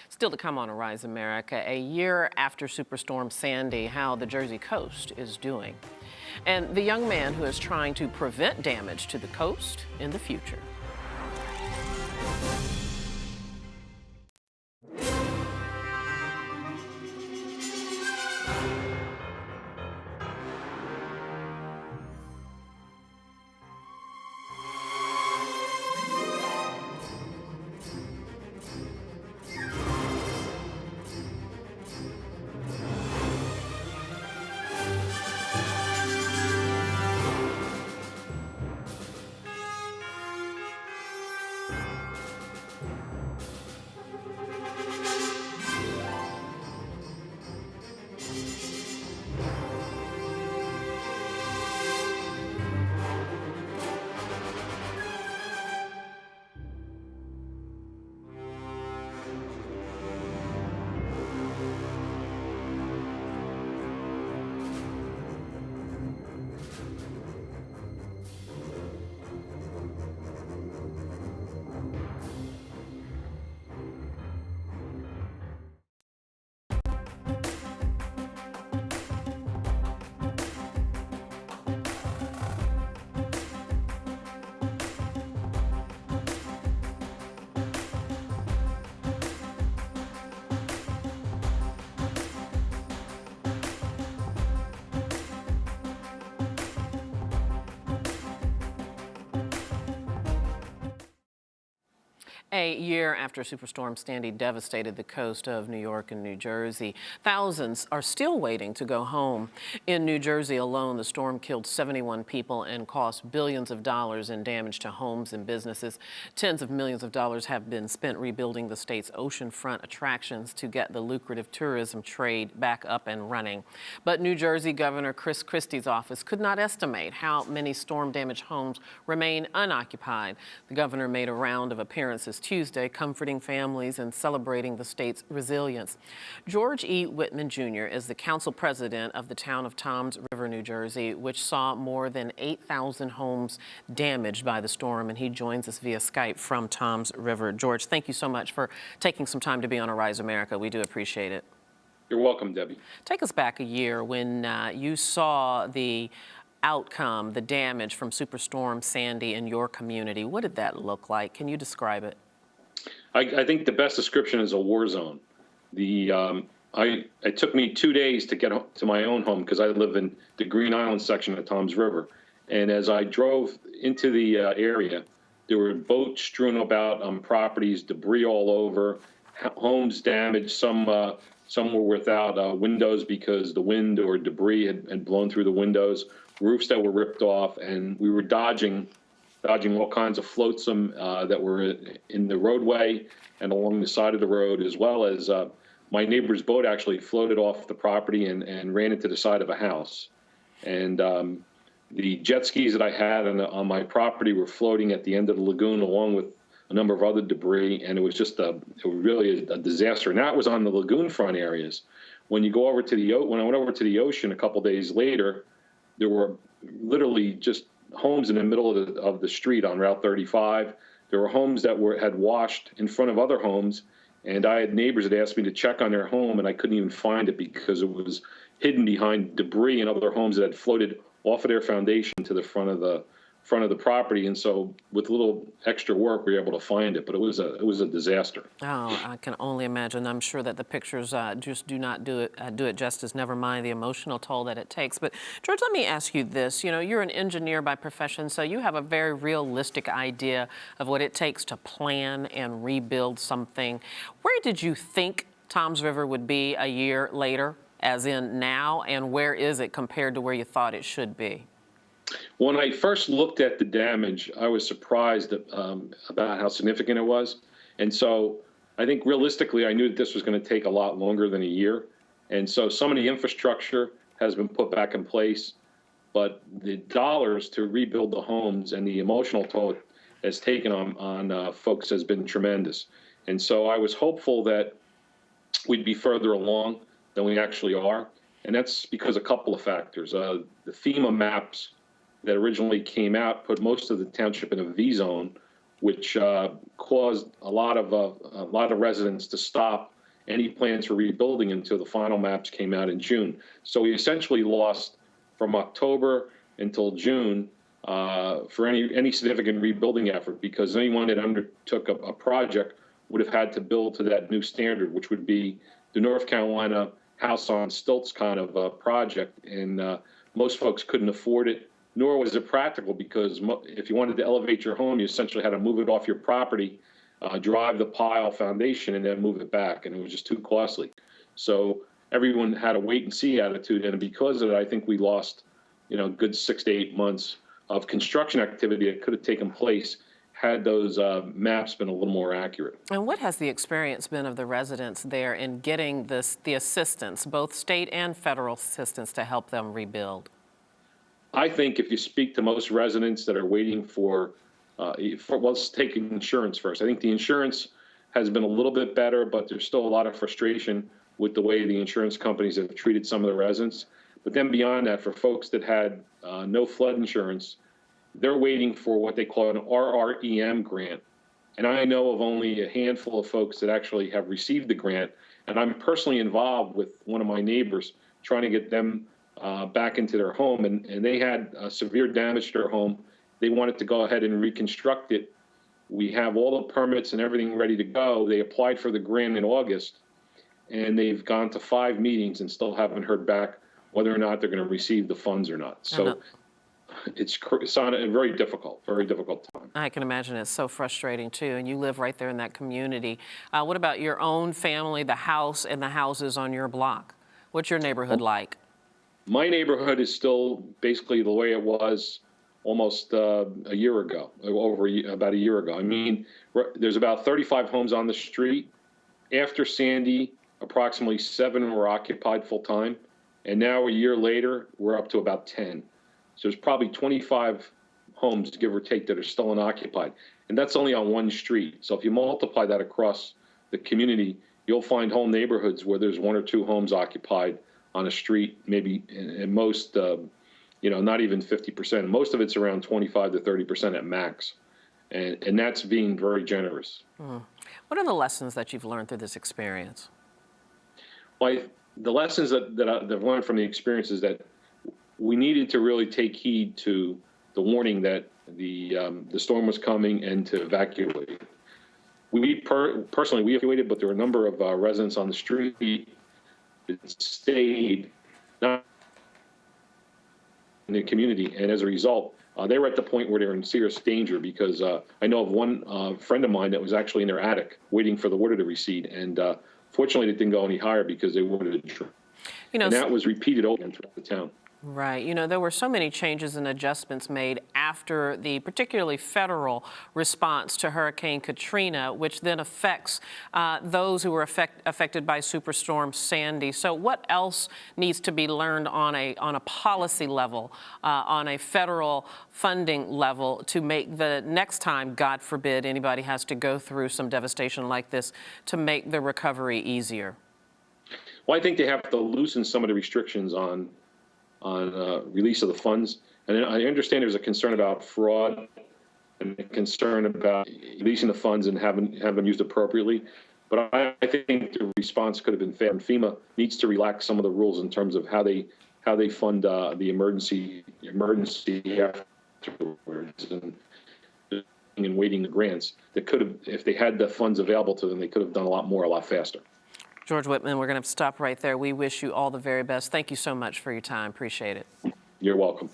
Still to come on Arise America, a year after Superstorm Sandy, how the Jersey coast is doing. And the young man who is trying to prevent damage to the coast in the future. A year after Superstorm Sandy devastated the coast of New York and New Jersey, thousands are still waiting to go home. In New Jersey alone, the storm killed 71 people and cost billions of dollars in damage to homes and businesses. Tens of millions of dollars have been spent rebuilding the state's oceanfront attractions to get the lucrative tourism trade back up and running. But New Jersey Governor Chris Christie's office could not estimate how many storm-damaged homes remain unoccupied. The governor made a round of appearances Tuesday, comforting families and celebrating the state's resilience. George E. Wittman Jr. is the council president of the town of Toms River, New Jersey, which saw more than 8,000 homes damaged by the storm, and he joins us via Skype from Toms River. George, thank you so much for taking some time to be on Arise America. We do appreciate it. You're welcome, Debbie. Take us back a year when you saw the outcome, the damage from Superstorm Sandy in your community. What did that look like? Can you describe it? I think the best description is a war zone. It took me 2 days to get to my own home because I live in the Green Island section of Toms River. And as I drove into the area, there were boats strewn about on properties, debris all over, homes damaged. Some were without windows because the wind or debris had blown through the windows, roofs that were ripped off, and we were dodging all kinds of flotsam that were in the roadway and along the side of the road, as well as my neighbor's boat actually floated off the property and ran into the side of a house. And the jet skis that I had on my property were floating at the end of the lagoon along with a number of other debris, and it was really a disaster. And that was on the lagoon front areas. When you go over to when I went over to the ocean a couple days later, there were literally just homes in the middle of the street on Route 35. There were homes that had washed in front of other homes, and I had neighbors that asked me to check on their home, and I couldn't even find it because it was hidden behind debris and other homes that had floated off of their foundation to the front of the property. And so with a little extra work, we were able to find it, but it was a disaster. Oh, I can only imagine. I'm sure that the pictures just do not do it justice, never mind the emotional toll that it takes. But George, let me ask you this. You know, you're an engineer by profession, so you have a very realistic idea of what it takes to plan and rebuild something. Where did you think Toms River would be a year later, as in now, and where is it compared to where you thought it should be? When I first looked at the damage, I was surprised about how significant it was. And so I think realistically, I knew that this was going to take a lot longer than a year. And so some of the infrastructure has been put back in place, but the dollars to rebuild the homes and the emotional toll it has taken on folks has been tremendous. And so I was hopeful that we'd be further along than we actually are. And that's because a couple of factors. The FEMA maps that originally came out put most of the township in a V zone, which caused a lot of residents to stop any plans for rebuilding until the final maps came out in June. So we essentially lost from October until June for any significant rebuilding effort, because anyone that undertook a project would have had to build to that new standard, which would be the North Carolina house on stilts kind of project. And most folks couldn't afford it, nor was it practical, because if you wanted to elevate your home, you essentially had to move it off your property, drive the pile foundation, and then move it back. And it was just too costly. So everyone had a wait and see attitude. And because of it, I think we lost, a good 6 to 8 months of construction activity that could have taken place had those maps been a little more accurate. And what has the experience been of the residents there in getting the assistance, both state and federal assistance, to help them rebuild? I think if you speak to most residents that are waiting for let's take insurance first. I think the insurance has been a little bit better, but there's still a lot of frustration with the way the insurance companies have treated some of the residents. But then beyond that, for folks that had no flood insurance, they're waiting for what they call an RREM grant. And I know of only a handful of folks that actually have received the grant. And I'm personally involved with one of my neighbors trying to get them back into their home. And they had severe damage to their home. They wanted to go ahead and reconstruct it. We have all the permits and everything ready to go. They applied for the grant in August, and they've gone to 5 meetings and still haven't heard back whether or not they're going to receive the funds or not. So it's on a very difficult time. I can imagine it's so frustrating too, and you live right there in that community. What about your own family, the house and the houses on your block? What's your neighborhood like? My neighborhood is still basically the way it was almost a year ago, about a year ago. I mean, there's about 35 homes on the street. After Sandy, approximately 7 were occupied full time, and now a year later, we're up to about 10. So there's probably 25 homes, give or take, that are still unoccupied. And that's only on one street. So if you multiply that across the community, you'll find whole neighborhoods where there's 1 or 2 homes occupied on a street, maybe at most, not even 50%. Most of it's around 25 to 30% at max. And that's being very generous. What are the lessons that you've learned through this experience? Well, the lessons that I've learned from the experience is that we needed to really take heed to the warning that the storm was coming and to evacuate. Personally, we evacuated, but there were a number of residents on the street that stayed not in the community, and as a result, they were at the point where they were in serious danger, because I know of one friend of mine that was actually in their attic waiting for the water to recede, and fortunately it didn't go any higher because they wanted to drown. And that was repeated over again throughout the town. Right. There were so many changes and adjustments made after the particularly federal response to Hurricane Katrina, which then affects those who were affected by Superstorm Sandy. So what else needs to be learned on a policy level, on a federal funding level, to make the next time, God forbid, anybody has to go through some devastation like this, to make the recovery easier? Well, I think they have to loosen some of the restrictions on release of the funds. And I understand there's a concern about fraud and a concern about releasing the funds and have them used appropriately. But I think the response could have been fair. And FEMA needs to relax some of the rules in terms of how they fund the emergency afterwards, and waiting the grants that could have, if they had the funds available to them, they could have done a lot more, a lot faster. George Wittman, we're going to stop right there. We wish you all the very best. Thank you so much for your time. Appreciate it. You're welcome.